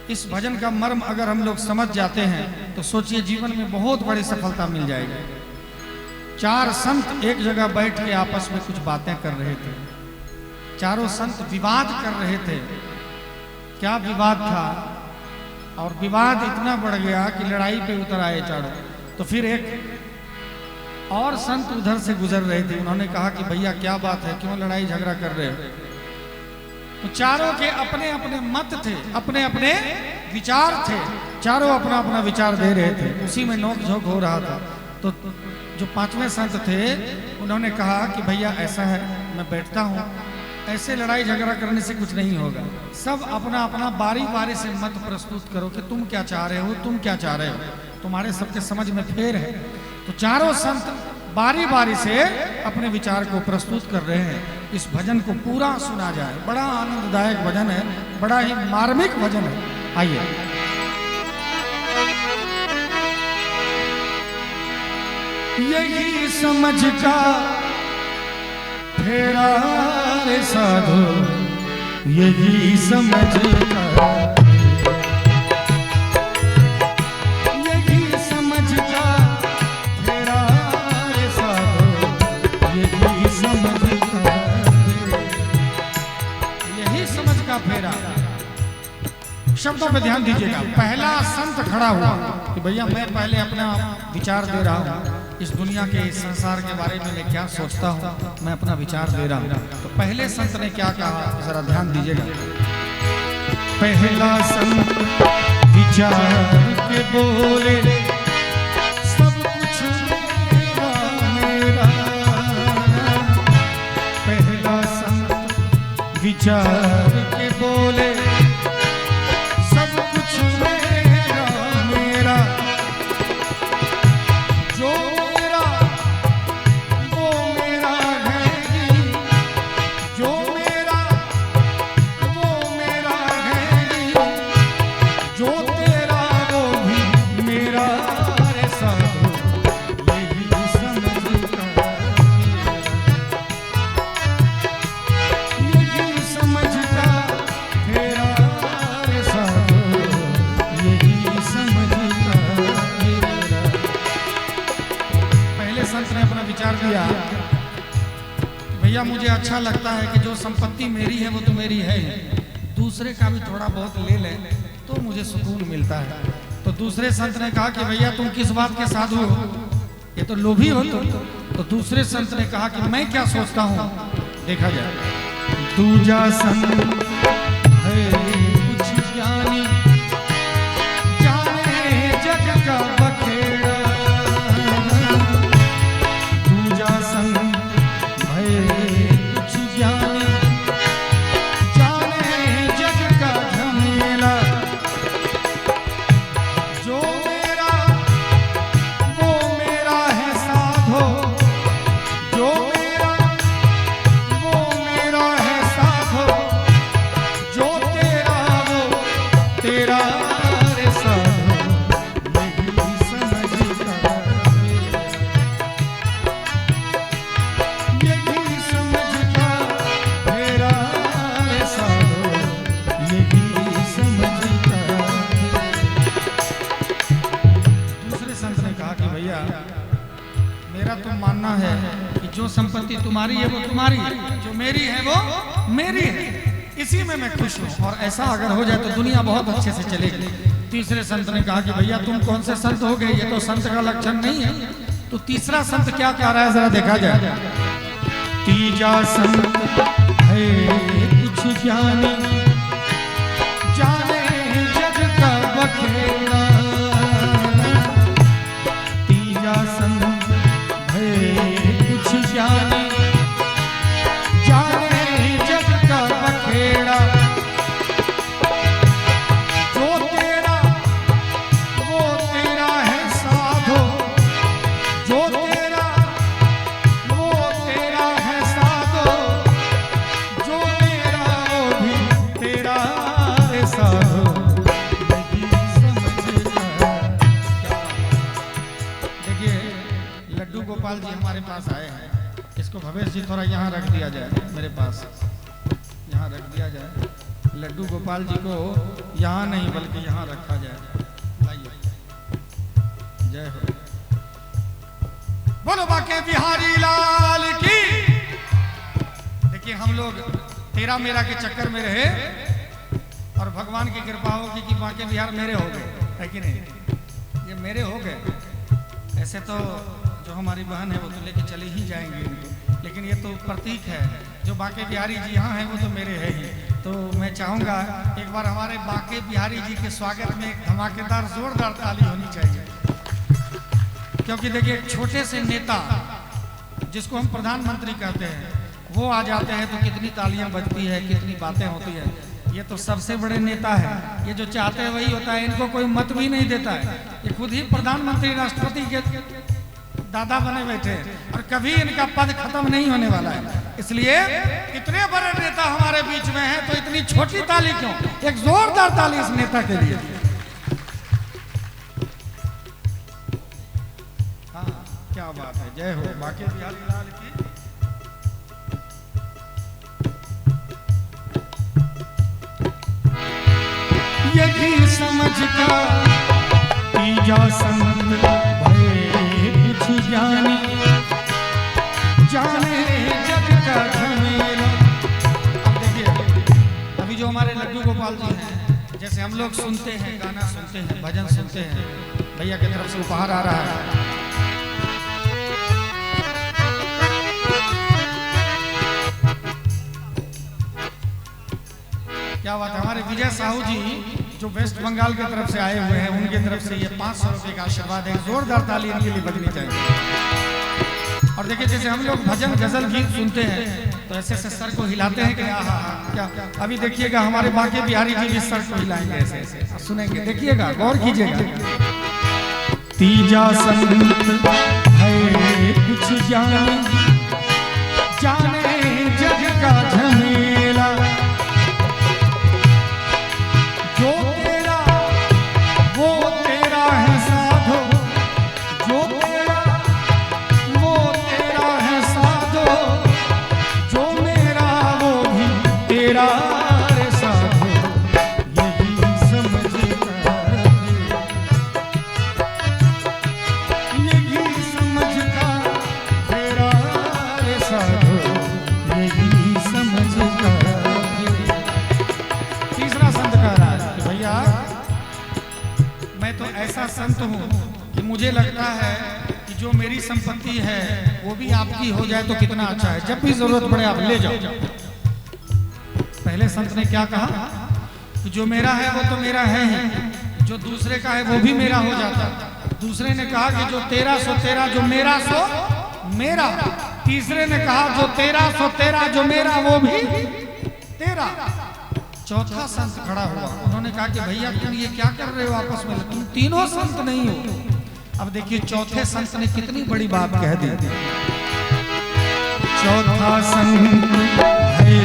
इस भजन का मर्म अगर हम लोग समझ जाते हैं तो सोचिए जीवन में बहुत बड़ी सफलता मिल जाएगी। चार संत एक जगह बैठ के आपस में कुछ बातें कर रहे थे। चारों संत विवाद कर रहे थे। क्या विवाद था? और विवाद इतना बढ़ गया कि लड़ाई पे उतर आए चारों। तो फिर एक और संत उधर से गुजर रहे थे। उन्होंने कहा कि भैया क्या बात है, क्यों लड़ाई झगड़ा कर रहे हो? तो चारों के अपने अपने मत थे, अपने अपने विचार थे। चारों अपना अपना विचार दे रहे थे, उसी में नोक झोंक हो रहा था। तो जो पांचवें संत थे उन्होंने कहा कि भैया ऐसा है, मैं बैठता हूँ, ऐसे लड़ाई झगड़ा करने से कुछ नहीं होगा। सब अपना अपना बारी बारी से मत प्रस्तुत करो कि तुम क्या चाह रहे हो, तुम क्या चाह रहे हो, तुम्हारे सबके समझ में फेर है। तो चारों संत बारी बारी से अपने विचार को प्रस्तुत कर रहे हैं। इस भजन को पूरा सुना जाए। बड़ा आनंददायक भजन है, बड़ा ही मार्मिक भजन है। आइए। यही समझ का फेरा रे साधो, यही समझ का, यही समझ का फेरा रे साधो, यही समझ का, यही समझ का फेरा। शब्दों पे ध्यान दीजिएगा। पहला संत खड़ा हुआ कि भैया मैं पहले अपना विचार दे रहा हूँ, इस दुनिया के, इस संसार के बारे में मैं क्या सोचता हूँ, मैं अपना विचार दे रहा हूँ। तो पहले संत ने क्या कहा, जरा ध्यान दीजिएगा। पहला संत विचार के बोले, सब कुछ मेरा मेरा। पहला संत विचार के बोले, सब कुछ मेरा मेरा। जो मेरा वो मेरा है, जो मेरा वो मेरा है, जो तेरा वो भी मेरा रे साधो, यही समझ का, यही समझ का फेरा रे साधो, यही समझ का फेरा। पहले संत ने अपना विचार दिया कि भैया मुझे अच्छा लगता है कि जो संपत्ति मेरी है वो तो मेरी है, दूसरे का भी थोड़ा बहुत ले ले तो मुझे सुकून मिलता है। तो दूसरे संत ने कहा कि भैया तुम किस बात के साधु हो, ये तो लोभी हो तुम। तो दूसरे संत ने कहा कि मैं क्या सोचता हूँ, देखा जाए। दूजा संत है कुछ ज्ञानी, जाने जग का बखेड़ा। दूजा संत है कुछ ज्ञानी, जाने जग का झमेला। जो मेरा वो मेरा है साधो, जो मेरा वो मेरा है साधो, जो तेरा वो तेरा रे साधो, यही समझ का, यही समझ का फेरा रे साधो, यही समझ का। दूसरे संत ने कहा कि भैया मेरा तो मानना है कि जो संपत्ति तुम्हारी है वो तुम्हारी है, जो मेरी है वो मेरी है, इसी में मैं खुश हूँ। और ऐसा अगर हो जाए तो दुनिया बहुत अच्छे से चलेगी। तीसरे संत ने कहा कि भैया तुम कौन से संत हो गए, ये तो संत का लक्षण नहीं है। तो तीसरा संत क्या कह रहा है, जरा देखा जाए। तीजा संत है कुछ ज्ञानी, जाने जग का बखेड़ा। तीजा संत है कुछ ज्ञानी, जाने जग का बखेड़ा। जो तेरा वो तेरा है साधो, जो तेरा वो तेरा है साधो, जो तेरा वो भी तेरा है साधो, यही समझ का। देखिए लड्डू गोपाल जी हमारे पास आए हैं, इसको भवेश जी थोड़ा यहाँ रख दिया जाए, मेरे पास यहाँ रख दिया जाए। लड्डू गोपाल जी को यहाँ नहीं बल्कि यहाँ रखा जाए। लाइए, जय हो। बोलो बाके बिहारी लाल की। देखिए हम लोग तेरा मेरा के चक्कर में रहे और भगवान की कृपा होगी कि बाके बिहार मेरे हो गए, है कि नहीं? ये मेरे हो गए। ऐसे तो जो हमारी बहन है वो तो लेके चले ही जाएंगे इनको, लेकिन ये तो प्रतीक है। जो बाके बिहारी जी यहाँ हैं वो तो मेरे है ही। तो मैं चाहूँगा एक बार हमारे बाके बिहारी जी के स्वागत में एक धमाकेदार जोरदार ताली होनी चाहिए, क्योंकि देखिए एक छोटे से नेता जिसको हम प्रधानमंत्री कहते हैं वो आ जाते हैं तो कितनी तालियां बजती है, कितनी बातें होती है। ये तो सबसे बड़े नेता है, ये जो चाहते हैं वही होता है, इनको कोई मत भी नहीं देता है। ये खुद ही प्रधानमंत्री राष्ट्रपति के दादा बने बैठे और कभी इनका पद खत्म नहीं होने वाला है। इसलिए इतने बड़े नेता हमारे बीच में हैं तो इतनी छोटी ताली क्यों? एक जोरदार ताली इस नेता के लिए। हाँ, क्या बात है, जय हो बाके बिहारी लाल की। यही समझ का तीजा संत भय कुछ ज्ञानी, जाने जग का झमेला। अब देखिए अभी जो हमारे लड्डू गोपाल जी हैं, जैसे हम लोग सुनते हैं, गाना सुनते हैं, भजन सुनते हैं, भैया की तरफ से उपहार आ रहा है। क्या बात है। हमारे विजय साहू जी जो वेस्ट बंगाल की तरफ से आए हुए हैं, उनकी तरफ से ये 500 रुपए का आशीर्वाद है। जोरदार ताली इनके लिए बजनी चाहिए। और देखिए जैसे हम लोग भजन गजल गीत सुनते हैं तो ऐसे ऐसे सर को हिलाते हैं कि क्या अभी देखिएगा हमारे बाके बिहारी जी भी सर को हिलाएंगे, ऐसे ऐसे सुनेंगे, देखिएगा, गौर कीजिएगा। तीजा संत है कुछ जाने, जाने जग का झमेला, जो तेरा वो तेरा है साधो, जो तेरा वो तेरा है साधो, जो मेरा वो भी तेरा है साधो। यही समझ का, यही समझ का तेरा है साधो, यही समझ का। तीसरा संत कह रहा है कि भैया मैं तो ऐसा संत हूँ कि मुझे लगता है कि जो मेरी संपत्ति है वो भी आपकी हो जाए तो कितना अच्छा है। जब भी जरूरत पड़े आप ले जाओ। पहले संत ने क्या कहा कि जो मेरा है वो तो मेरा है ही, जो दूसरे का है वो भी मेरा हो जाता। दूसरे ने कहा कि जो तेरा सो तेरा, जो मेरा सो मेरा। तीसरे ने कहा जो तेरा सो तेरा, जो मेरा वो भी तेरा। चौथा संत खड़ा हुआ, उन्होंने कहा कि भैया तुम ये क्या कर रहे हो आपस में, तुम तीनों संत नहीं हो। अब देखिए चौथे संत ने कितनी बड़ी बात कह दी। चौथा संत है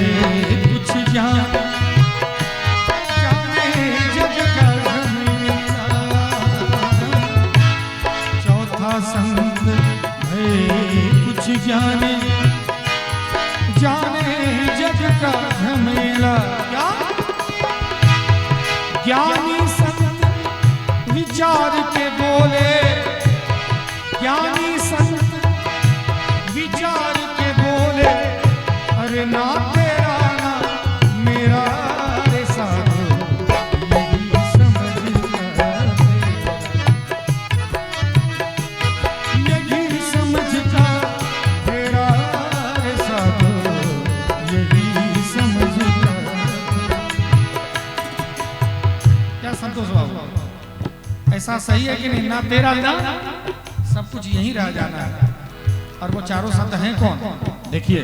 कुछ जाने, जाने जग का झमेला। चौथा संत है कुछ जाने, जाने जग का झमेला। क्या ज्ञानी संत विचार के बोले, ज्ञानी संत विचार के बोले, अरे ना तेरा ना मेरा रे साधो, यही समझ का यही समझ का तेरा रे साधो, यही समझ का। क्या संतोष बाबू, ऐसा सही है कि नहीं? ना तेरा ना सब कुछ यहीं रह जाना है। और वो चारों संत हैं कौन? देखिए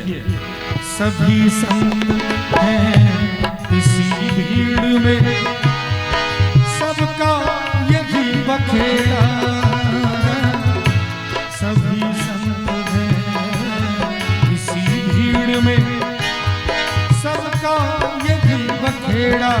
सभी संत हैं इसी भीड़ में, सबका यही बखेड़ा। सभी संत हैं इसी भीड़ में, सबका यही बखेड़ा।